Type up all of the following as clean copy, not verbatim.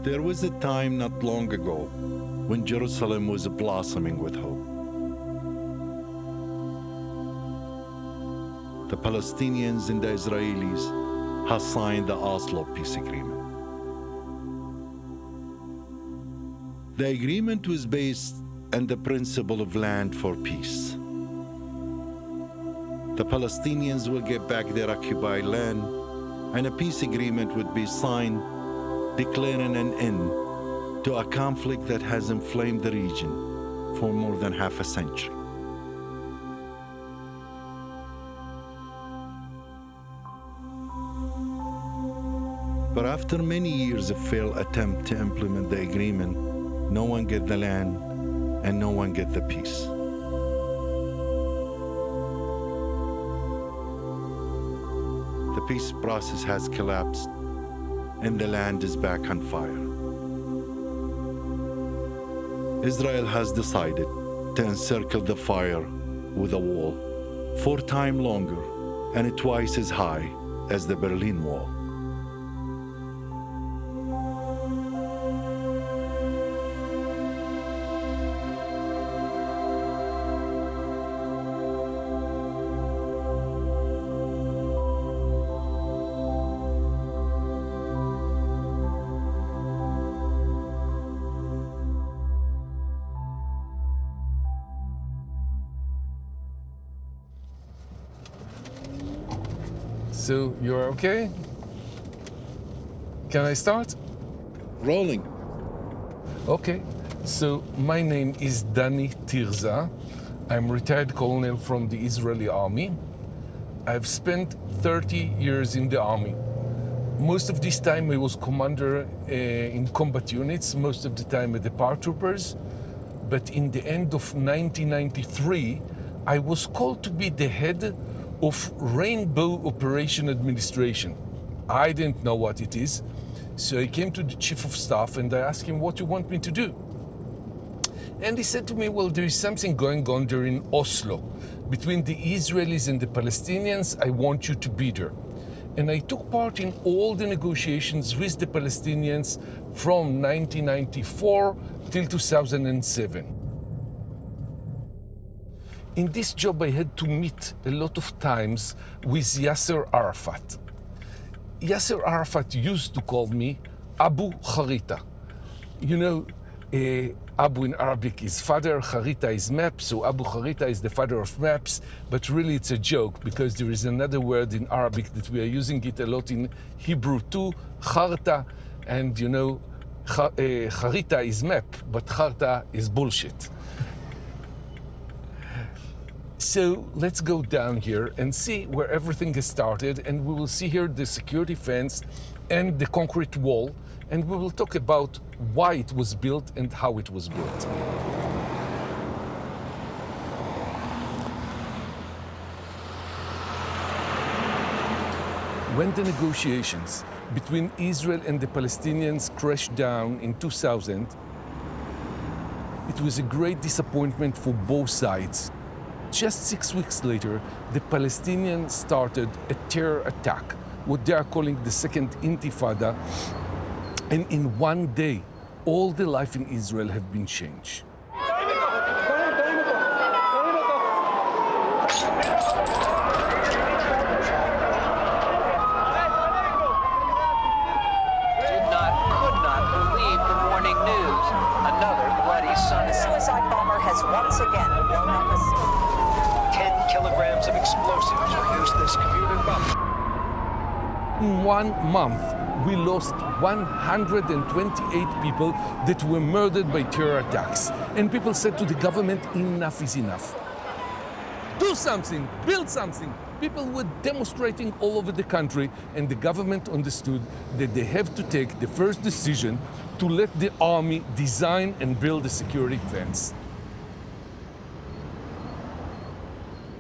There was a time not long ago when Jerusalem was blossoming with hope. The Palestinians and the Israelis had signed the Oslo peace agreement. The agreement was based on the principle of land for peace. The Palestinians will get back their occupied land, and a peace agreement would be signed declaring an end to a conflict that has inflamed the region for more than half a century. But after many years of failed attempt to implement the agreement, no one get the land and no one get the peace. The peace process has collapsed and the land is back on fire. Israel has decided to encircle the fire with a wall 4 times longer and twice as high as the Berlin Wall. So you're okay? Can I start? Rolling. Okay. So my name is Dani Tirza. I'm retired colonel from the Israeli army. I've spent 30 years in the army. Most of this time I was commander in combat units, most of the time at the paratroopers. But in the end of 1993, I was called to be the head of Rainbow Operation Administration. I didn't know what it is, so I came to the chief of staff and I asked him, what do you want me to do? And he said to me, well, there is something going on there in Oslo. Between the Israelis and the Palestinians, I want you to be there. And I took part in all the negotiations with the Palestinians from 1994 till 2007. In this job, I had to meet a lot of times with Yasser Arafat. Yasser Arafat used to call me Abu Kharita. You know, Abu in Arabic is father, Kharita is map, so Abu Kharita is the father of maps, but really it's a joke because there is another word in Arabic that we are using it a lot in Hebrew too, Kharta, and you know, Kharita is map, but Kharta is bullshit. So let's go down here and see where everything has started, and we will see here the security fence and the concrete wall, and we will talk about why it was built and how it was built. When the negotiations between Israel and the Palestinians crashed down in 2000, it was a great disappointment for both sides. Just 6 weeks later, the Palestinians started a terror attack, what they are calling the Second Intifada, and in one day, all the life in Israel have been changed. Could not believe the morning news. Another bloody Sunday. A suicide bomber has once again blown up a city. 10 kilograms of explosives reduced this commuter bus. In 1 month, we lost 128 people that were murdered by terror attacks. And people said to the government, enough is enough. Do something, build something. People were demonstrating all over the country, and the government understood that they have to take the first decision to let the army design and build a security fence.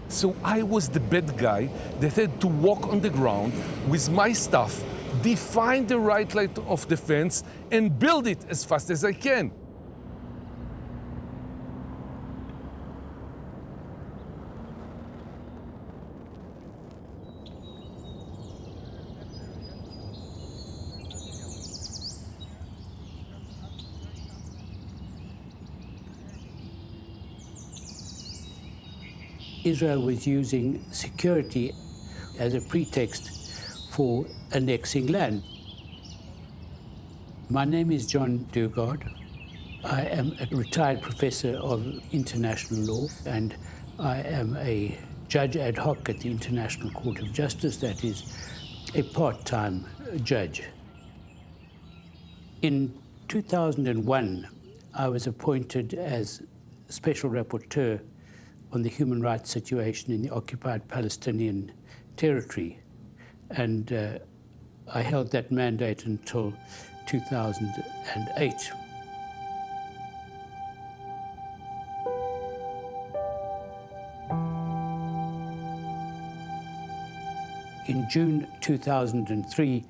So I was the bad guy that had to walk on the ground with my staff, define the right line of the fence, and build it as fast as I can. Israel was using security as a pretext for annexing land. My name is John Dugard. I am a retired professor of international law, and I am a judge ad hoc at the International Court of Justice, that is, a part-time judge. In 2001, I was appointed as Special Rapporteur on the human rights situation in the occupied Palestinian territory, and I held that mandate until 2008. In June 2003,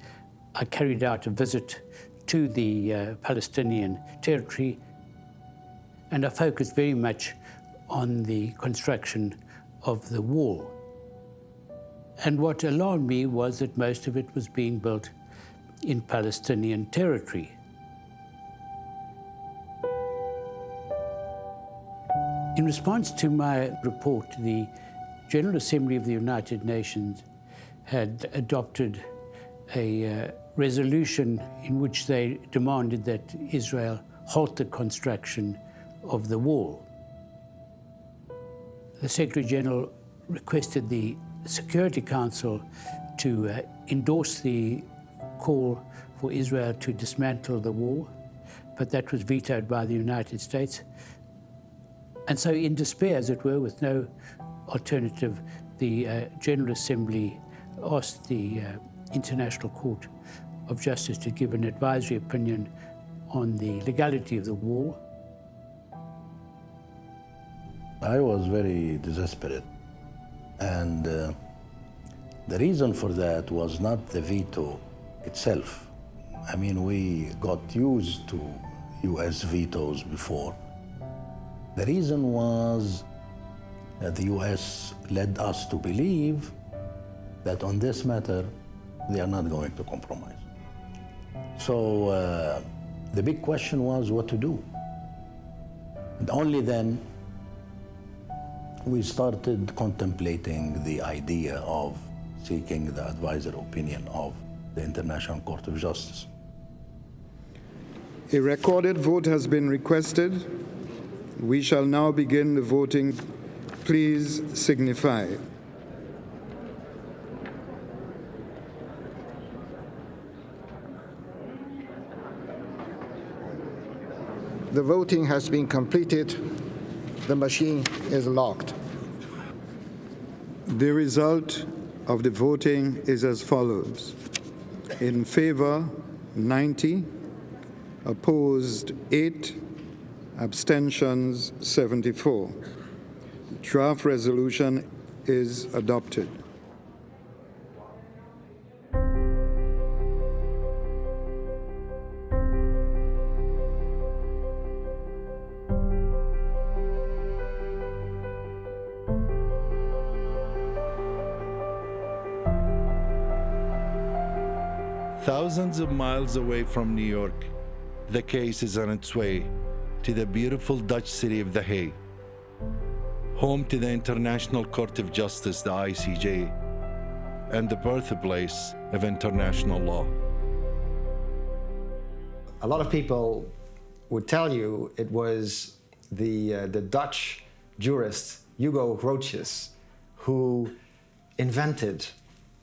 I carried out a visit to the Palestinian territory, and I focused very much on the construction of the wall. And what alarmed me was that most of it was being built in Palestinian territory. In response to my report, the General Assembly of the United Nations had adopted a resolution in which they demanded that Israel halt the construction of the wall. The Secretary General requested the Security Council to endorse the call for Israel to dismantle the wall, but that was vetoed by the United States. And so in despair, as it were, with no alternative, the General Assembly asked the International Court of Justice to give an advisory opinion on the legality of the wall. I was very desperate, and the reason for that was not the veto itself. I mean, we got used to US vetoes before. The reason was that the US led us to believe that on this matter, they are not going to compromise. So the big question was what to do. And only then we started contemplating the idea of seeking the advisory opinion of the International Court of Justice. A recorded vote has been requested. We shall now begin the voting. Please signify. The voting has been completed. The machine is locked. The result of the voting is as follows. In favor, 90. Opposed, 8. Abstentions, 74. Draft resolution is adopted. Thousands of miles away from New York, the case is on its way to the beautiful Dutch city of The Hague, home to the International Court of Justice, the ICJ, and the birthplace of international law. A lot of people would tell you it was the Dutch jurist Hugo Grotius who invented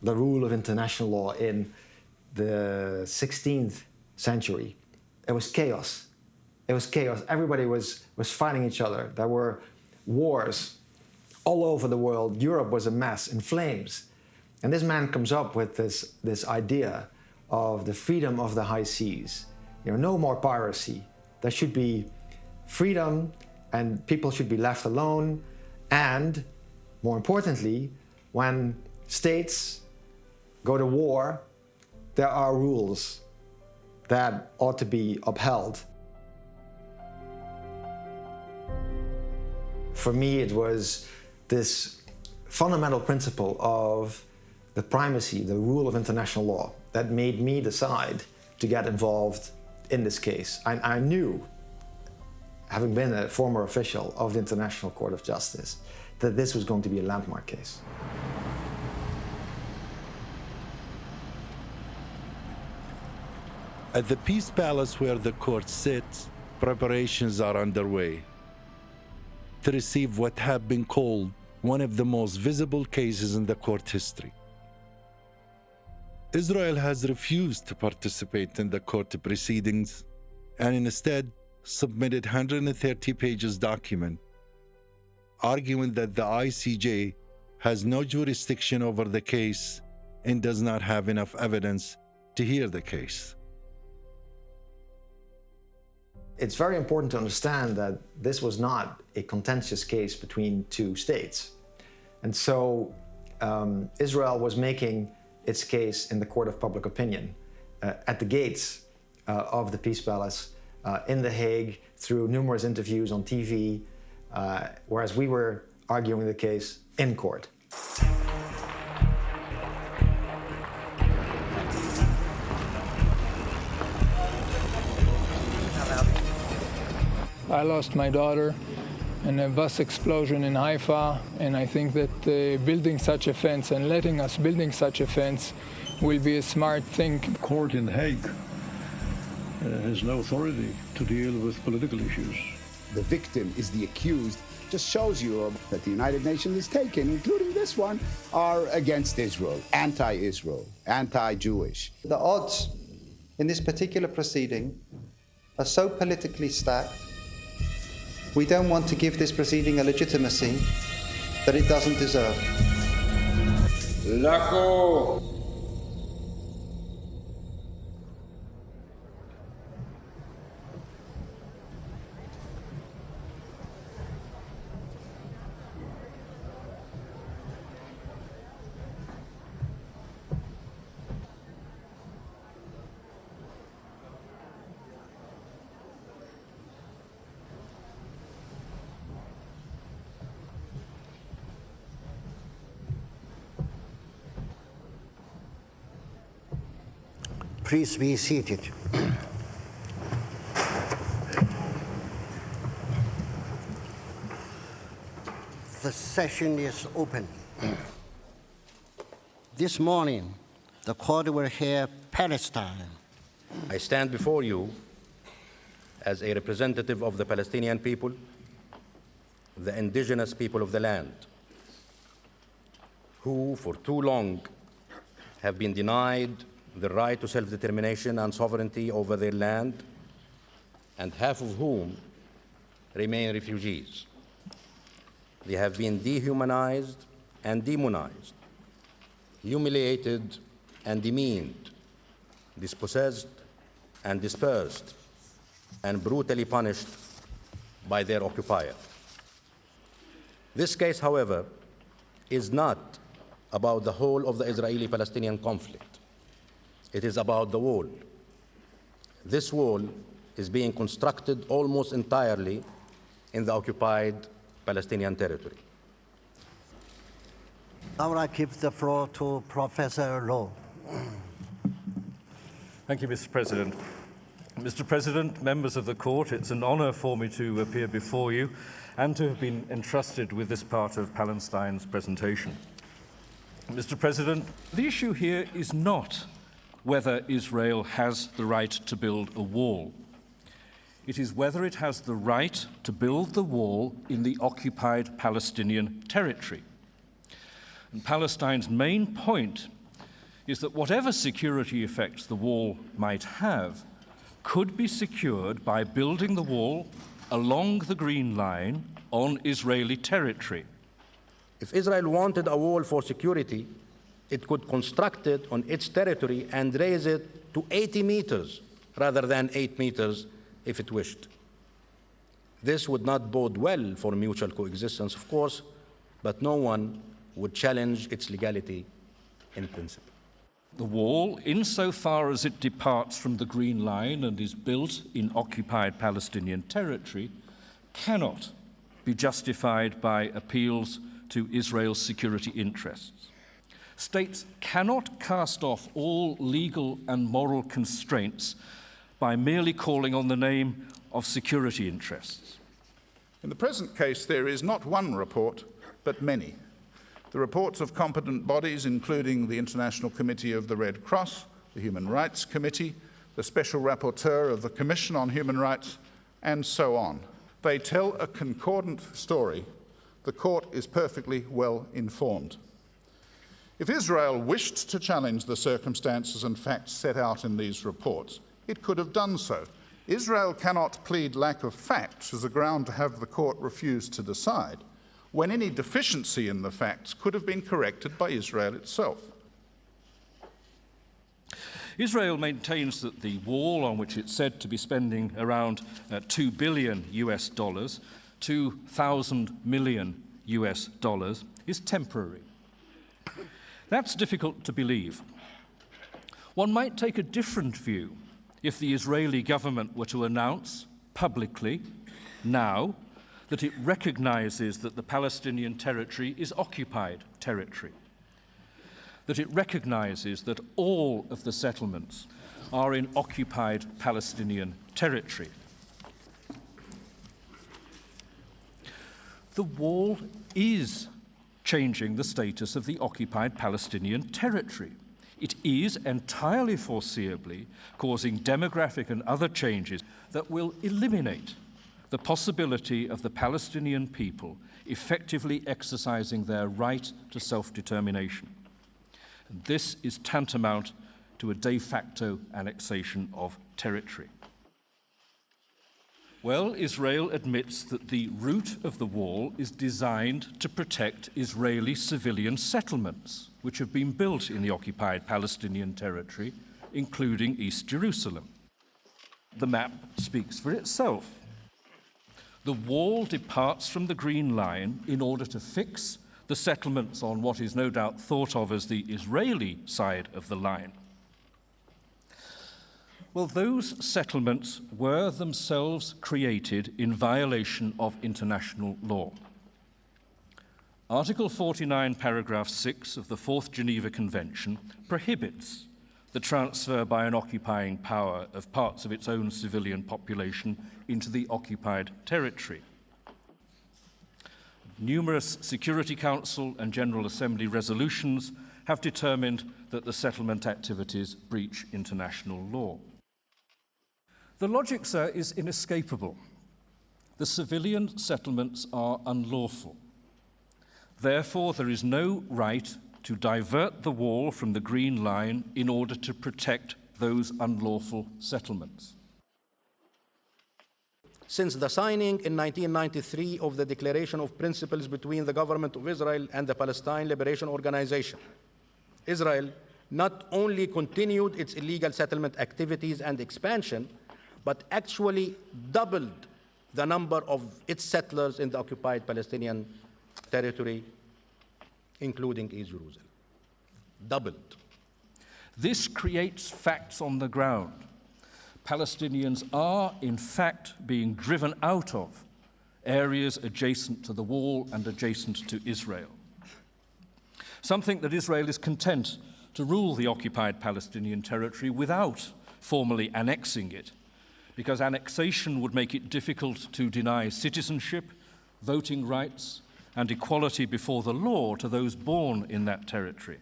the rule of international law in the 16th century. It was chaos. It was chaos. Everybody was fighting each other. There were wars all over the world. Europe was a mess, in flames. And this man comes up with this idea of the freedom of the high seas. You know, no more piracy. There should be freedom, and people should be left alone. And more importantly, when states go to war, there are rules that ought to be upheld. For me, it was this fundamental principle of the primacy, the rule of international law, that made me decide to get involved in this case. I knew having been a former official of the International Court of Justice, that this was going to be a landmark case. At the Peace Palace where the court sits, preparations are underway to receive what have been called one of the most visible cases in the court history. Israel has refused to participate in the court proceedings and instead submitted 130 pages document arguing that the ICJ has no jurisdiction over the case and does not have enough evidence to hear the case. It's very important to understand that this was not a contentious case between two states. And so Israel was making its case in the court of public opinion at the gates of the Peace Palace in The Hague through numerous interviews on TV, whereas we were arguing the case in court. I lost my daughter in a bus explosion in Haifa, and I think that building such a fence and letting us building such a fence will be a smart thing. The court in The Hague has no authority to deal with political issues. The victim is the accused just shows you that the United Nations is taken, including this one, are against Israel, anti-Israel, anti-Jewish. The odds in this particular proceeding are so politically stacked. We don't want to give this proceeding a legitimacy that it doesn't deserve. Lako. Please be seated. The session is open. This morning, the court will hear Palestine. I stand before you as a representative of the Palestinian people, the indigenous people of the land, who for too long have been denied the right to self-determination and sovereignty over their land, and half of whom remain refugees. They have been dehumanized and demonized, humiliated and demeaned, dispossessed and dispersed, and brutally punished by their occupier. This case, however, is not about the whole of the Israeli-Palestinian conflict. It is about the wall. This wall is being constructed almost entirely in the occupied Palestinian territory. Now I give the floor to Professor Lowe. Thank you, Mr. President. Mr. President, members of the court, it's an honor for me to appear before you and to have been entrusted with this part of Palestine's presentation. Mr. President, the issue here is not whether Israel has the right to build a wall. It is whether it has the right to build the wall in the occupied Palestinian territory. And Palestine's main point is that whatever security effects the wall might have could be secured by building the wall along the Green Line on Israeli territory. If Israel wanted a wall for security, it could construct it on its territory and raise it to 80 meters rather than 8 meters if it wished. This would not bode well for mutual coexistence, of course, but no one would challenge its legality in principle. The wall, insofar as it departs from the Green Line and is built in occupied Palestinian territory, cannot be justified by appeals to Israel's security interests. States cannot cast off all legal and moral constraints by merely calling on the name of security interests. In the present case, there is not one report, but many. The reports of competent bodies, including the International Committee of the Red Cross, the Human Rights Committee, the Special Rapporteur of the Commission on Human Rights, and so on. They tell a concordant story. The court is perfectly well informed. If Israel wished to challenge the circumstances and facts set out in these reports, it could have done so. Israel cannot plead lack of facts as a ground to have the court refuse to decide, when any deficiency in the facts could have been corrected by Israel itself. Israel maintains that the wall, on which it's said to be spending around $2 billion US, 2,000 million US dollars, is temporary. That's difficult to believe. One might take a different view if the Israeli government were to announce publicly now that it recognizes that the Palestinian territory is occupied territory, that it recognizes that all of the settlements are in occupied Palestinian territory. The wall is changing the status of the occupied Palestinian territory. It is entirely foreseeably causing demographic and other changes that will eliminate the possibility of the Palestinian people effectively exercising their right to self-determination. And this is tantamount to a de facto annexation of territory. Well, Israel admits that the route of the wall is designed to protect Israeli civilian settlements, which have been built in the occupied Palestinian territory, including East Jerusalem. The map speaks for itself. The wall departs from the Green Line in order to fix the settlements on what is no doubt thought of as the Israeli side of the line. Well, those settlements were themselves created in violation of international law. Article 49, paragraph 6 of the Fourth Geneva Convention prohibits the transfer by an occupying power of parts of its own civilian population into the occupied territory. Numerous Security Council and General Assembly resolutions have determined that the settlement activities breach international law. The logic, sir, is inescapable. The civilian settlements are unlawful. Therefore, there is no right to divert the wall from the Green Line in order to protect those unlawful settlements. Since the signing in 1993 of the Declaration of Principles between the Government of Israel and the Palestine Liberation Organization, Israel not only continued its illegal settlement activities and expansion, but actually doubled the number of its settlers in the occupied Palestinian territory, including East Jerusalem. Doubled. This creates facts on the ground. Palestinians are, in fact, being driven out of areas adjacent to the wall and adjacent to Israel. Some think that Israel is content to rule the occupied Palestinian territory without formally annexing it, because annexation would make it difficult to deny citizenship, voting rights, and equality before the law to those born in that territory.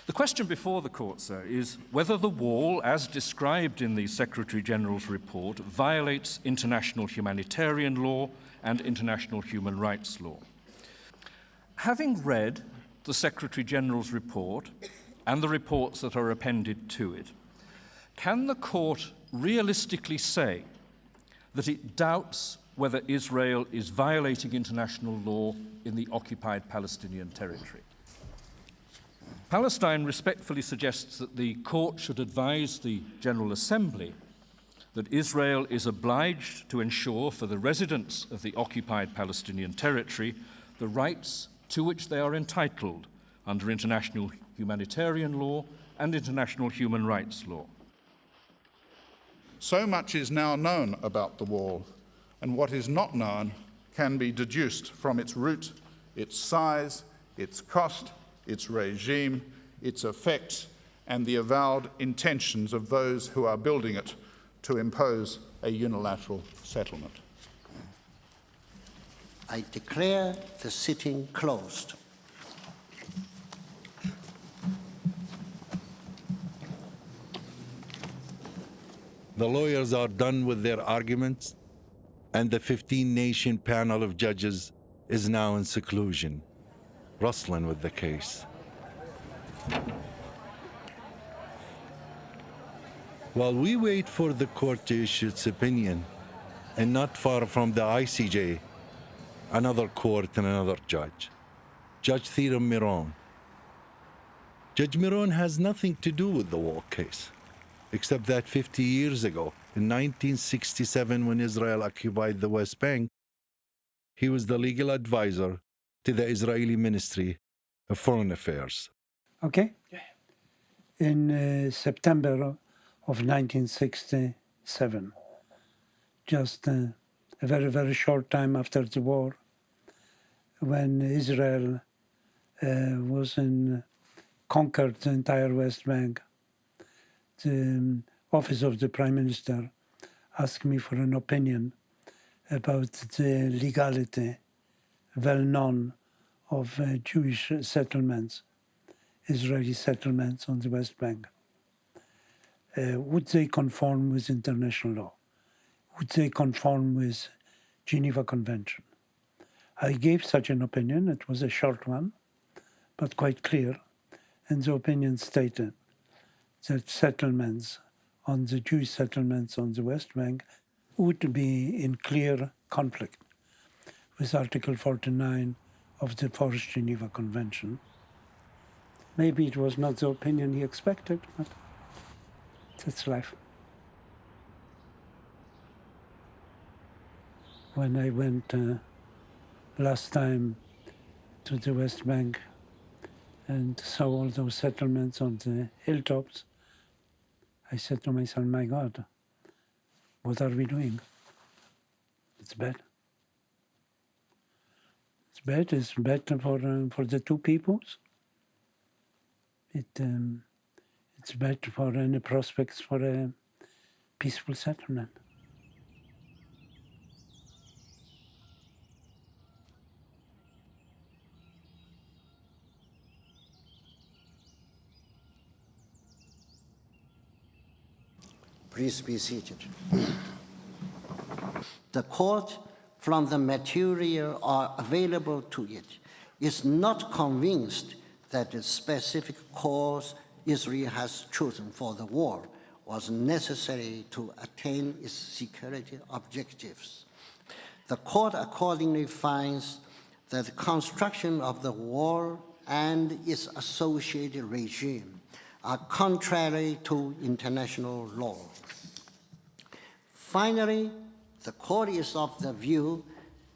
The question before the court, sir, is whether the wall, as described in the Secretary-General's report, violates international humanitarian law and international human rights law. Having read the Secretary-General's report and the reports that are appended to it, can the court realistically say that it doubts whether Israel is violating international law in the occupied Palestinian territory? Palestine respectfully suggests that the court should advise the General Assembly that Israel is obliged to ensure for the residents of the occupied Palestinian territory the rights to which they are entitled under international humanitarian law and international human rights law. So much is now known about the wall, and what is not known can be deduced from its route, its size, its cost, its regime, its effects, and the avowed intentions of those who are building it to impose a unilateral settlement. I declare the sitting closed. The lawyers are done with their arguments, and the 15-nation panel of judges is now in seclusion, wrestling with the case. While we wait for the court to issue its opinion, and not far from the ICJ, another court and another judge, Judge Theodore Miron. Judge Miron has nothing to do with the wall case, except that 50 years ago, in 1967, when Israel occupied the West Bank, he was the legal advisor to the Israeli Ministry of Foreign Affairs. Okay? In September of 1967, just a very, very short time after the war, when Israel conquered the entire West Bank, the office of the Prime Minister asked me for an opinion about the legality, well known, of Jewish settlements, Israeli settlements on the West Bank. Would they conform with international law? Would they conform with Geneva Convention? I gave such an opinion. It was a short one, but quite clear. And the opinion stated that settlements on the Jewish settlements on the West Bank would be in clear conflict with Article 49 of the Fourth Geneva Convention. Maybe it was not the opinion he expected, but that's life. When I went last time to the West Bank and saw all those settlements on the hilltops, I said to myself, my God, what are we doing? It's bad. It's bad. It's bad for the two peoples. It's bad for any prospects for a peaceful settlement. Please be seated. The court, from the material available to it, is not convinced that the specific course Israel has chosen for the war was necessary to attain its security objectives. The court accordingly finds that the construction of the wall and its associated regime are contrary to international law. Finally, the court is of the view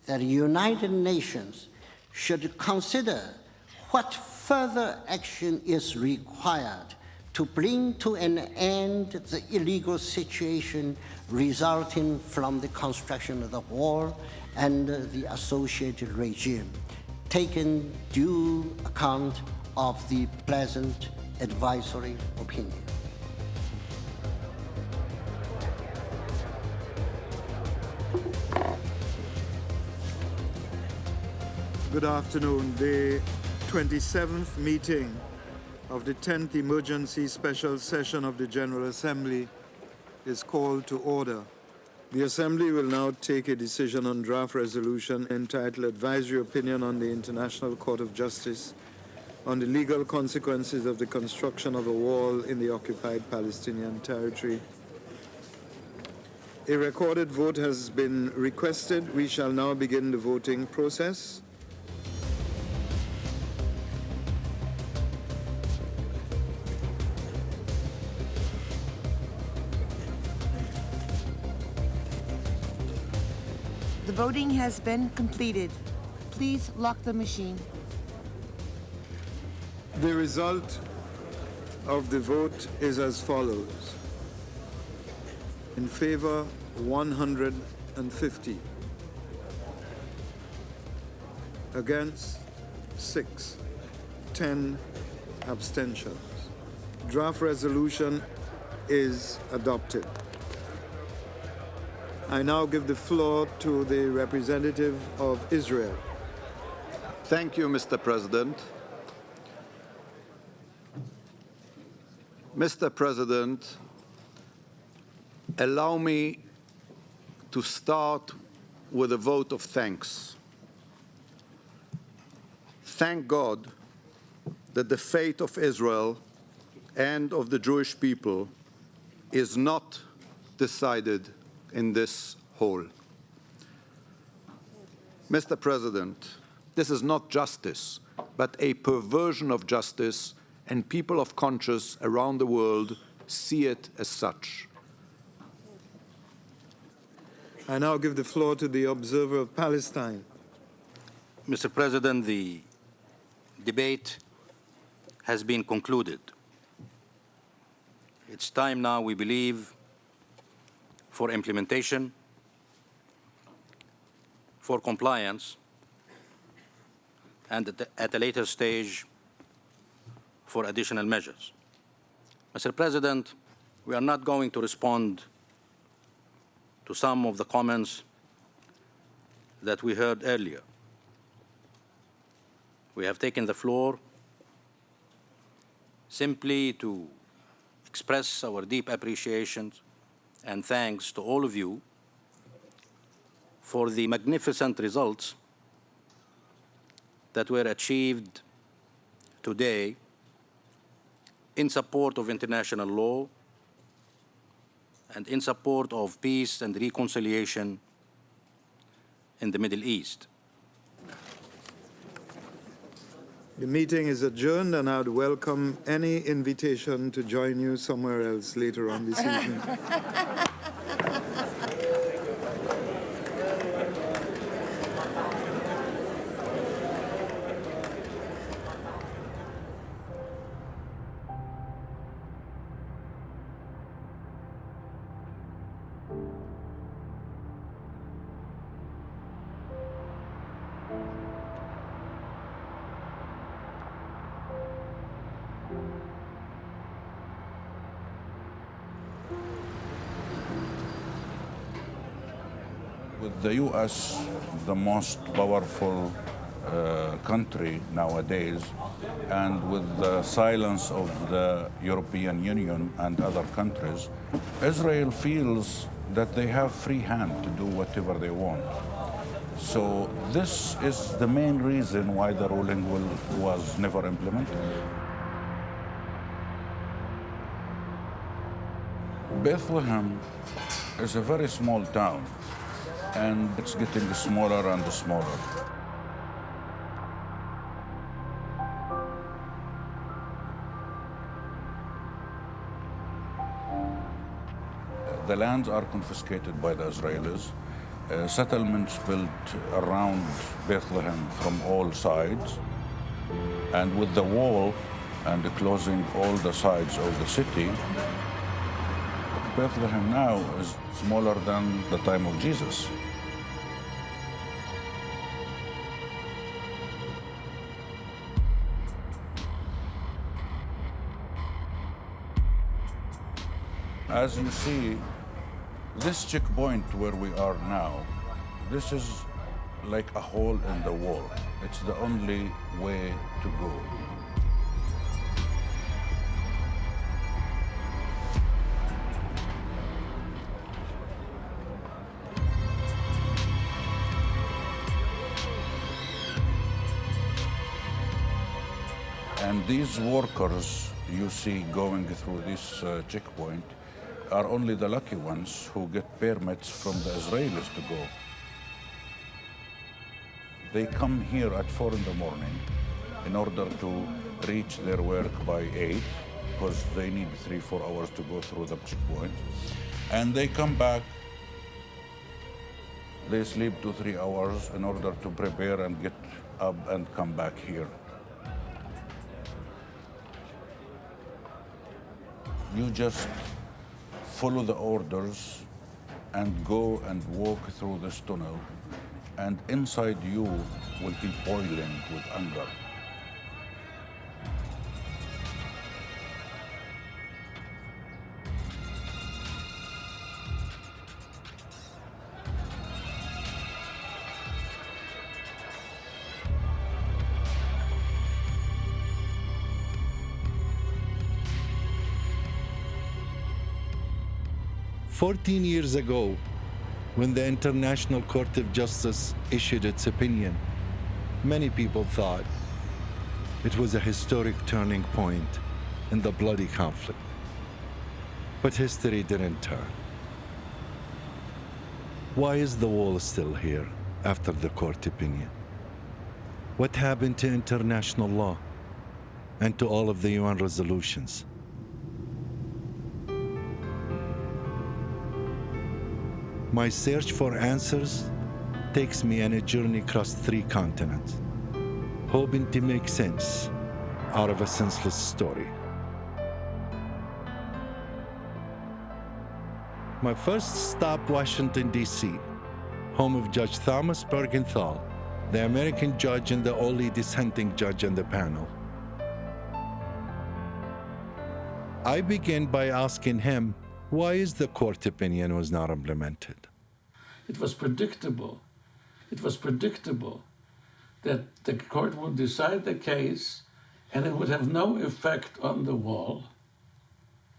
that the United Nations should consider what further action is required to bring to an end the illegal situation resulting from the construction of the wall and the associated regime, taking due account of the present advisory opinion. Good afternoon. The 27th meeting of the 10th Emergency Special Session of the General Assembly is called to order. The Assembly will now take a decision on draft resolution entitled Advisory Opinion on the International Court of Justice on the legal consequences of the construction of a wall in the occupied Palestinian territory. A recorded vote has been requested. We shall now begin the voting process. The voting has been completed. Please lock the machine. The result of the vote is as follows. In favor, 150. Against, 6. 10 abstentions. Draft resolution is adopted. I now give the floor to the representative of Israel. Thank you, Mr. President. Mr. President, allow me to start with a vote of thanks. Thank God that the fate of Israel and of the Jewish people is not decided in this hall. Mr. President, this is not justice, but a perversion of justice, and people of conscience around the world see it as such. I now give the floor to the observer of Palestine. Mr. President, the debate has been concluded. It's time now, we believe, for implementation, for compliance, and at a later stage, for additional measures. Mr. President, we are not going to respond to some of the comments that we heard earlier. We have taken the floor simply to express our deep appreciation and thanks to all of you for the magnificent results that were achieved today in support of international law and in support of peace and reconciliation in the Middle East. The meeting is adjourned, and I would welcome any invitation to join you somewhere else later on this evening. With the U.S., the most powerful country nowadays, and with the silence of the European Union and other countries, Israel feels that they have free hand to do whatever they want. So this is the main reason why the ruling was never implemented. Bethlehem is a very small town, and it's getting smaller and smaller. The lands are confiscated by the Israelis. Settlements built around Bethlehem from all sides. And with the wall and closing all the sides of the city, Bethlehem now is smaller than the time of Jesus. As you see, this checkpoint where we are now, this is like a hole in the wall. It's the only way to go. And these workers you see going through this checkpoint are only the lucky ones who get permits from the Israelis to go. They come here at 4 in the morning in order to reach their work by 8, because they need 3-4 hours to go through the checkpoint. And they come back, they sleep 2-3 hours in order to prepare and get up and come back here. You just follow the orders and go and walk through this tunnel, and inside you will be boiling with anger. 14 years ago, when the International Court of Justice issued its opinion, many people thought it was a historic turning point in the bloody conflict. But history didn't turn. Why is the wall still here after the court opinion? What happened to international law and to all of the UN resolutions? My search for answers takes me on a journey across 3 continents, hoping to make sense out of a senseless story. My first stop, Washington, D.C., home of Judge Thomas Buergenthal, the American judge and the only dissenting judge on the panel. I begin by asking him, why is the court opinion was not implemented? It was predictable. It was predictable that the court would decide the case and it would have no effect on the wall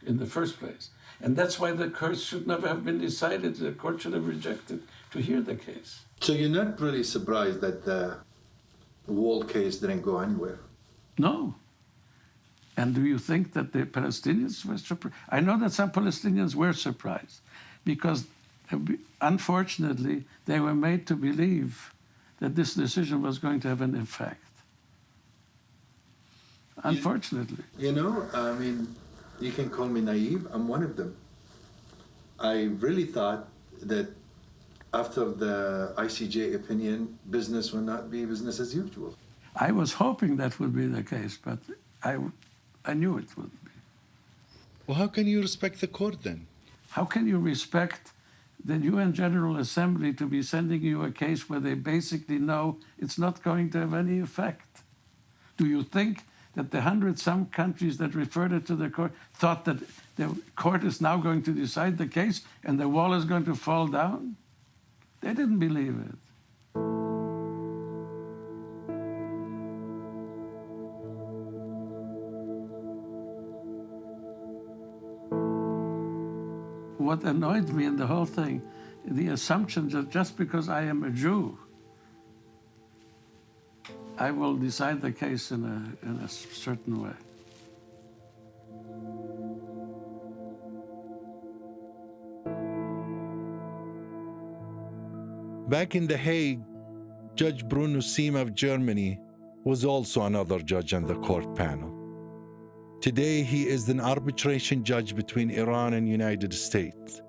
in the first place. And that's why the court should never have been decided. The court should have rejected to hear the case. So you're not really surprised that the wall case didn't go anywhere? No. And do you think that the Palestinians were surprised? I know that some Palestinians were surprised because, unfortunately, they were made to believe that this decision was going to have an effect. Unfortunately. You know, I mean, you can call me naive. I'm one of them. I really thought that after the ICJ opinion, business would not be business as usual. I was hoping that would be the case, but I knew it wouldn't be. Well, how can you respect the court then? How can you respect the UN General Assembly to be sending you a case where they basically know it's not going to have any effect? Do you think that the 100-some countries that referred it to the court thought that the court is now going to decide the case and the wall is going to fall down? They didn't believe it. What annoyed me in the whole thing, the assumption that just because I am a Jew, I will decide the case in a certain way. Back in The Hague, Judge Bruno Simma of Germany was also another judge on the court panel. Today, he is an arbitration judge between Iran and United States.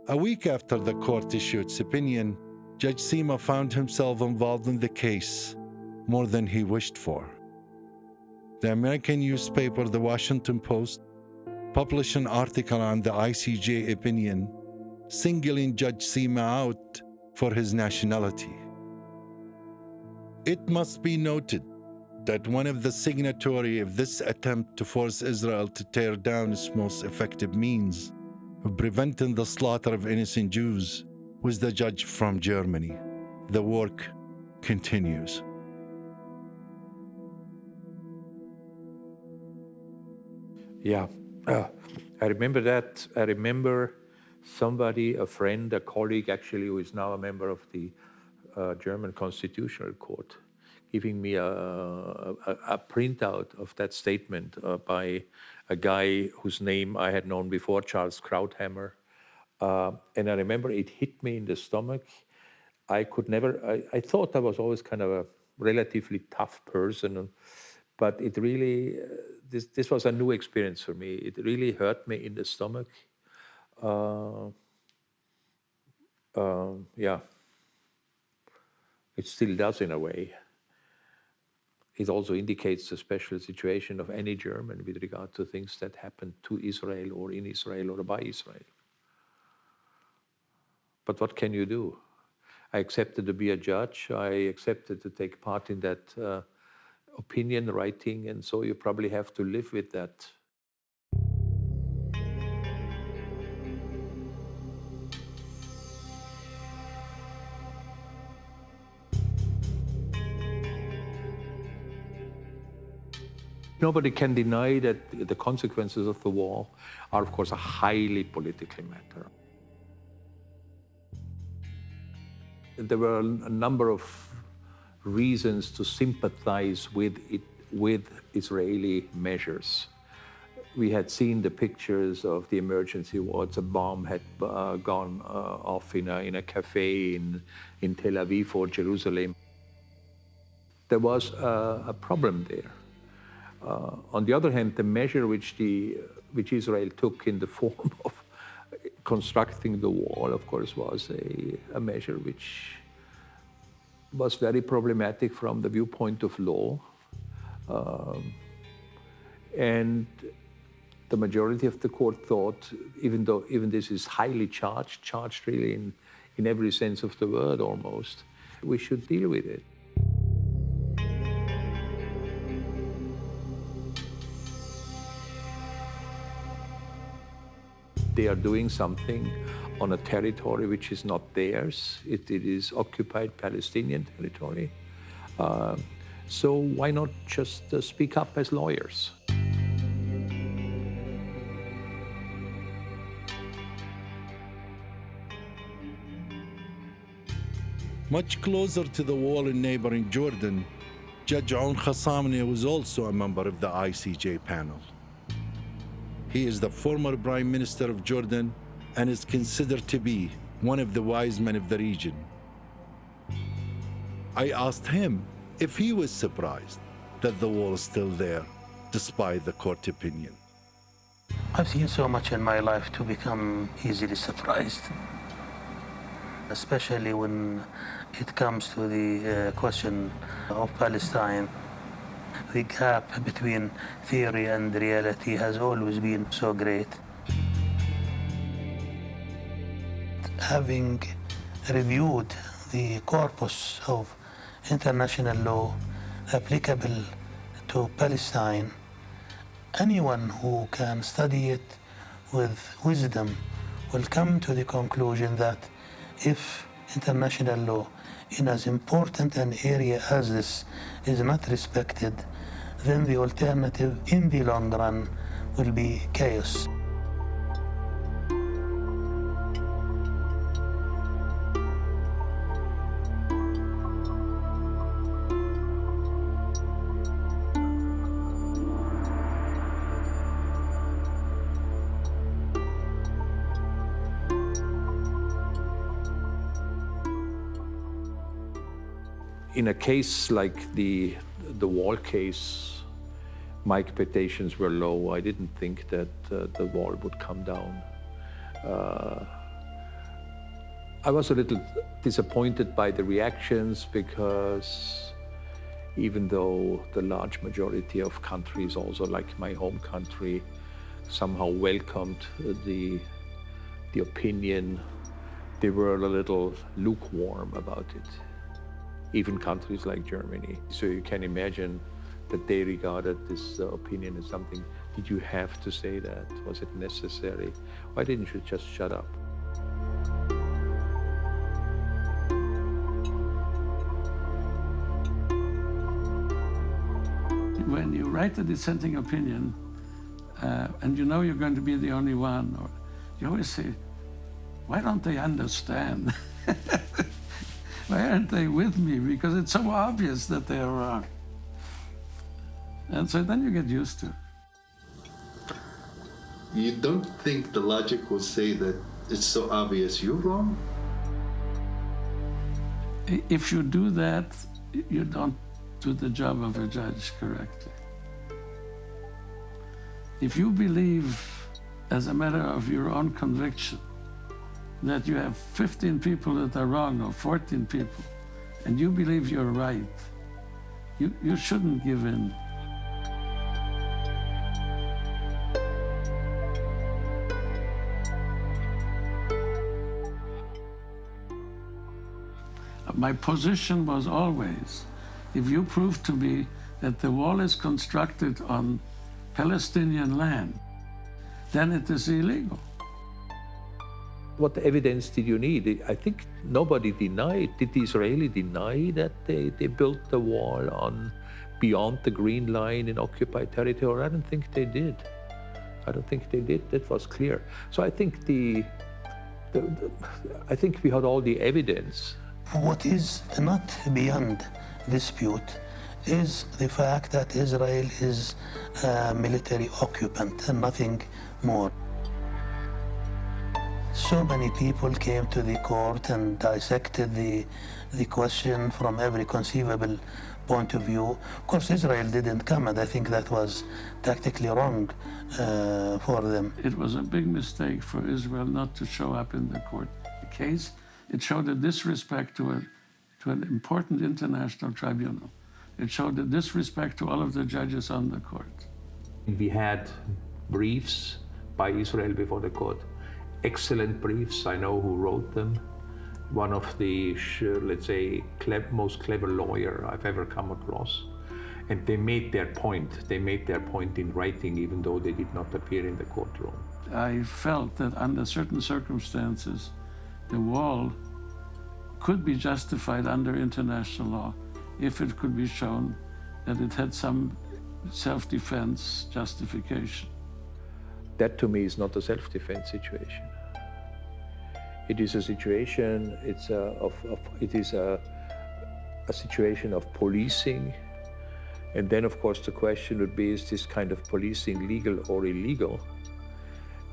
A week after the court issued its opinion, Judge Simma found himself involved in the case more than he wished for. The American newspaper, The Washington Post, published an article on the ICJ opinion, singling Judge Simma out for his nationality. It must be noted that one of the signatories of this attempt to force Israel to tear down its most effective means of preventing the slaughter of innocent Jews was the judge from Germany. The work continues. Yeah, I remember that. I remember somebody, a friend, a colleague actually, who is now a member of the German Constitutional Court, giving me a printout of that statement by a guy whose name I had known before, Charles Krauthammer. And I remember it hit me in the stomach. I thought I was always kind of a relatively tough person, but it really, this was a new experience for me. It really hurt me in the stomach. Yeah, it still does in a way. It also indicates the special situation of any German with regard to things that happened to Israel or in Israel or by Israel. But what can you do? I accepted to be a judge. I accepted to take part in that opinion writing, and so you probably have to live with that. Nobody can deny that the consequences of the war are, of course, a highly political matter. There were a number of reasons to sympathize with Israeli measures. We had seen the pictures of the emergency wards. A bomb had gone off in a cafe in Tel Aviv or Jerusalem. There was a problem there. On the other hand, the measure which Israel took in the form of constructing the wall, of course, was a measure which was very problematic from the viewpoint of law. And the majority of the court thought, even this is highly charged really in every sense of the word almost, we should deal with it. They are doing something on a territory which is not theirs. It is occupied Palestinian territory. So why not just speak up as lawyers? Much closer to the wall in neighboring Jordan, Judge Al-Khasawneh was also a member of the ICJ panel. He is the former Prime Minister of Jordan and is considered to be one of the wise men of the region. I asked him if he was surprised that the wall is still there, despite the court opinion. I've seen so much in my life to become easily surprised, especially when it comes to the question of Palestine. The gap between theory and reality has always been so great. Having reviewed the corpus of international law applicable to Palestine, anyone who can study it with wisdom will come to the conclusion that if international law in as important an area as this is not respected, then the alternative in the long run will be chaos. In a case like the wall case, my expectations were low. I didn't think that the wall would come down. I was a little disappointed by the reactions because even though the large majority of countries, also like my home country, somehow welcomed the opinion, they were a little lukewarm about it. Even countries like Germany. So you can imagine that they regarded this opinion as something. Did you have to say that? Was it necessary? Why didn't you just shut up? When you write a dissenting opinion, and you know you're going to be the only one, or you always say, why don't they understand? Why aren't they with me? Because it's so obvious that they're wrong. And so then you get used to it. You don't think the logic will say that it's so obvious you're wrong? If you do that, you don't do the job of a judge correctly. If you believe, as a matter of your own conviction, that you have 15 people that are wrong or 14 people, and you believe you're right, you shouldn't give in. My position was always, if you prove to me that the wall is constructed on Palestinian land, then it is illegal. What evidence did you need? I think nobody denied. Did the Israeli deny that they built the wall on beyond the green line in occupied territory? I don't think they did. I don't think they did. That was clear. So I think I think we had all the evidence. What is not beyond dispute is the fact that Israel is a military occupant and nothing more. So many people came to the court and dissected the question from every conceivable point of view. Of course, Israel didn't come, and I think that was tactically wrong for them. It was a big mistake for Israel not to show up in the court case. It showed a disrespect to an important international tribunal. It showed a disrespect to all of the judges on the court. We had briefs by Israel before the court, excellent briefs. I know who wrote them. One of the, let's say, most clever lawyer I've ever come across. And they made their point. They made their point in writing, even though they did not appear in the courtroom. I felt that under certain circumstances, the wall could be justified under international law if it could be shown that it had some self-defense justification. That to me is not a self-defense situation. It is a situation, it is a situation of policing. And then of course the question would be, is this kind of policing legal or illegal?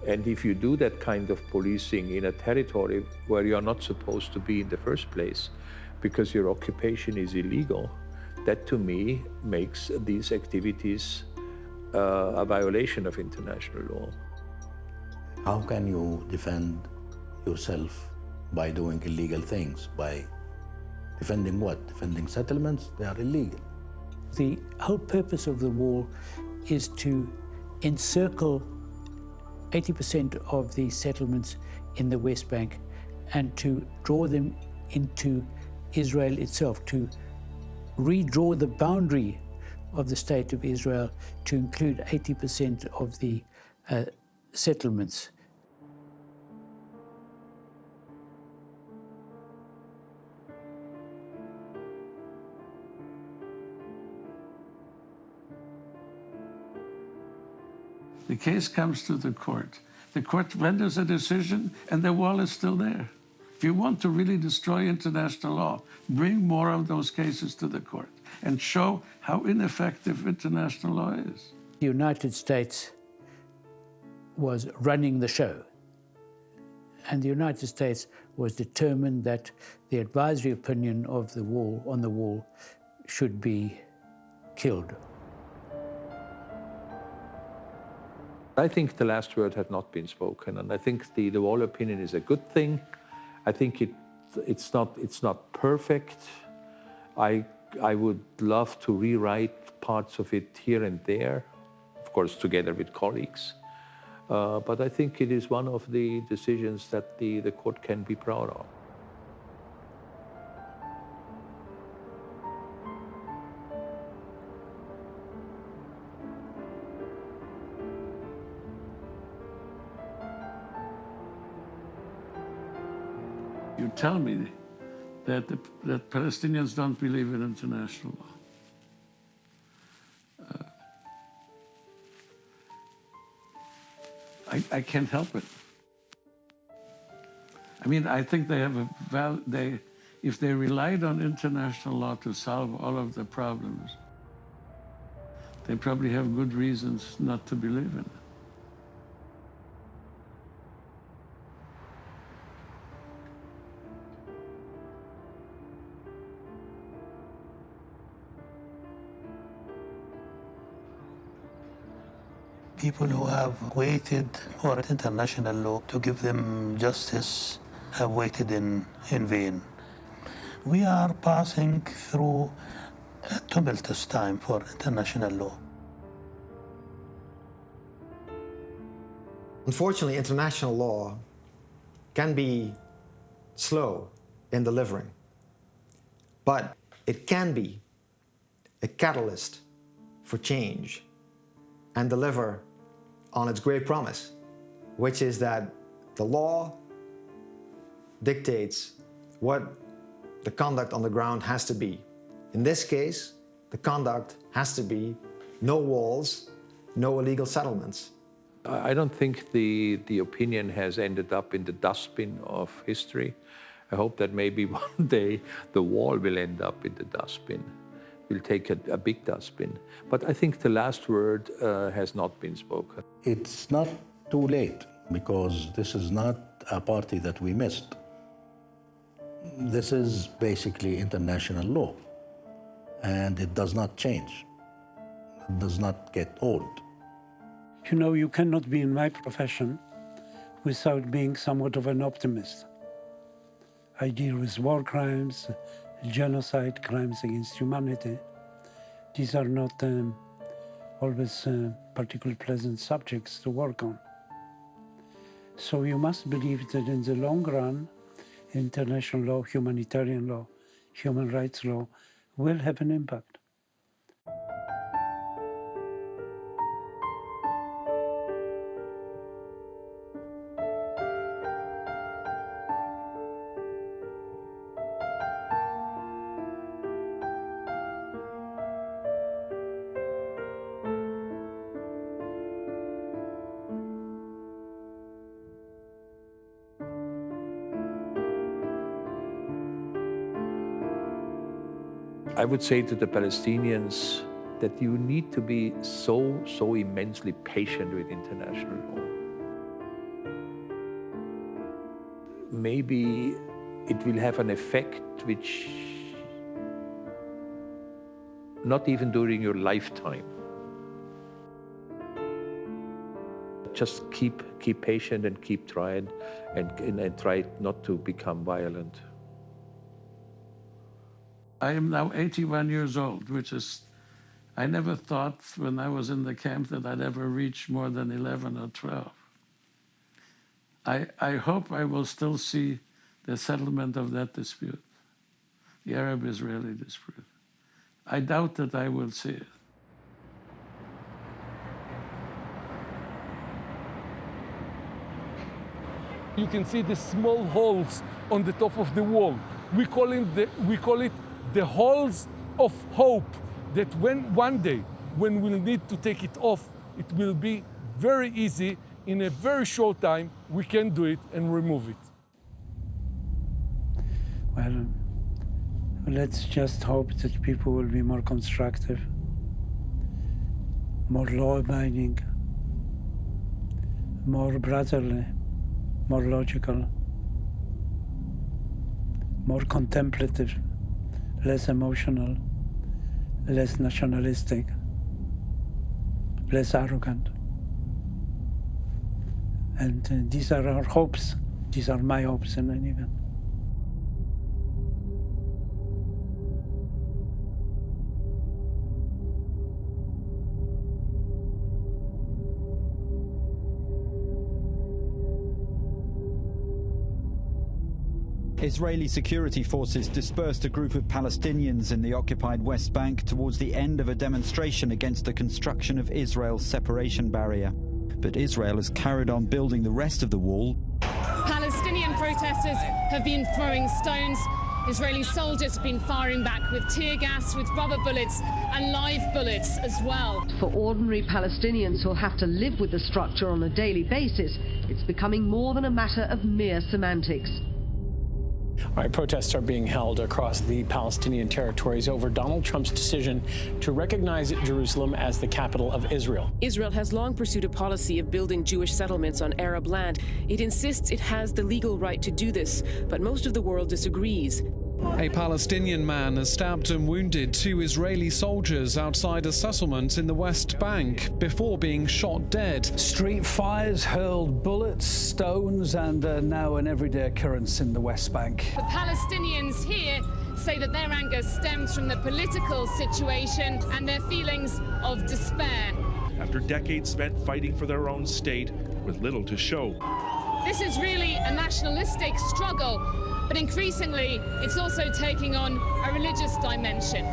And if you do that kind of policing in a territory where you are not supposed to be in the first place because your occupation is illegal, that to me makes these activities a violation of international law. How can you defend yourself by doing illegal things? By defending what? Defending settlements? They are illegal. The whole purpose of the wall is to encircle 80% of the settlements in the West Bank and to draw them into Israel itself, to redraw the boundary of the State of Israel to include 80% of the settlements. The case comes to the court. The court renders a decision and the wall is still there. If you want to really destroy international law, bring more of those cases to the court and show how ineffective international law is. The United States was running the show, and the United States was determined that the advisory opinion of the wall, on the wall, should be killed. I think the last word had not been spoken, and I think the wall opinion is a good thing. I think it's not perfect. I would love to rewrite parts of it here and there, of course, together with colleagues. But I think it is one of the decisions that the court can be proud of. You tell me that Palestinians don't believe in international law. I can't help it. I mean, I think they have if they relied on international law to solve all of the problems, they probably have good reasons not to believe in it. People who have waited for international law to give them justice have waited in vain. We are passing through a tumultuous time for international law. Unfortunately, international law can be slow in delivering, but it can be a catalyst for change and deliver on its great promise, which is that the law dictates what the conduct on the ground has to be. In this case, The conduct has to be no walls, no illegal settlements. I don't think the opinion has ended up in the dustbin of history. I hope that maybe one day the wall will end up in the dustbin. We'll take a big dustbin. But I think the last word has not been spoken. It's not too late, because this is not a party that we missed. This is basically international law, and it does not change. It does not get old. You know, you cannot be in my profession without being somewhat of an optimist. I deal with war crimes, genocide, crimes against humanity. These are not always particularly pleasant subjects to work on. So you must believe that in the long run, international law, humanitarian law, human rights law will have an impact. I would say to the Palestinians that you need to be so immensely patient with international law. Maybe it will have an effect which not even during your lifetime. Just keep patient and keep trying and try not to become violent. I am now 81 years old, which is, I never thought when I was in the camp that I'd ever reach more than 11 or 12. I hope I will still see the settlement of that dispute, the Arab-Israeli dispute. I doubt that I will see it. You can see the small holes on the top of the wall. We call it the holes of hope, that when one day, when we'll need to take it off, it will be very easy. In a very short time, we can do it and remove it. Well, let's just hope that people will be more constructive, more law-abiding, more brotherly, more logical, more contemplative, less emotional, less nationalistic, less arrogant. And these are our hopes. These are my hopes in any event. Israeli security forces dispersed a group of Palestinians in the occupied West Bank towards the end of a demonstration against the construction of Israel's separation barrier. But Israel has carried on building the rest of the wall. Palestinian protesters have been throwing stones. Israeli soldiers have been firing back with tear gas, with rubber bullets and live bullets as well. For ordinary Palestinians who'll have to live with the structure on a daily basis, it's becoming more than a matter of mere semantics. All right, protests are being held across the Palestinian territories over Donald Trump's decision to recognize Jerusalem as the capital of Israel. Israel has long pursued a policy of building Jewish settlements on Arab land. It insists it has the legal right to do this, but most of the world disagrees. A Palestinian man has stabbed and wounded 2 Israeli soldiers outside a settlement in the West Bank before being shot dead. Street fires, hurled bullets, stones, and now an everyday occurrence in the West Bank. The Palestinians here say that their anger stems from the political situation and their feelings of despair. After decades spent fighting for their own state with little to show. This is really a nationalistic struggle, but increasingly it's also taking on a religious dimension.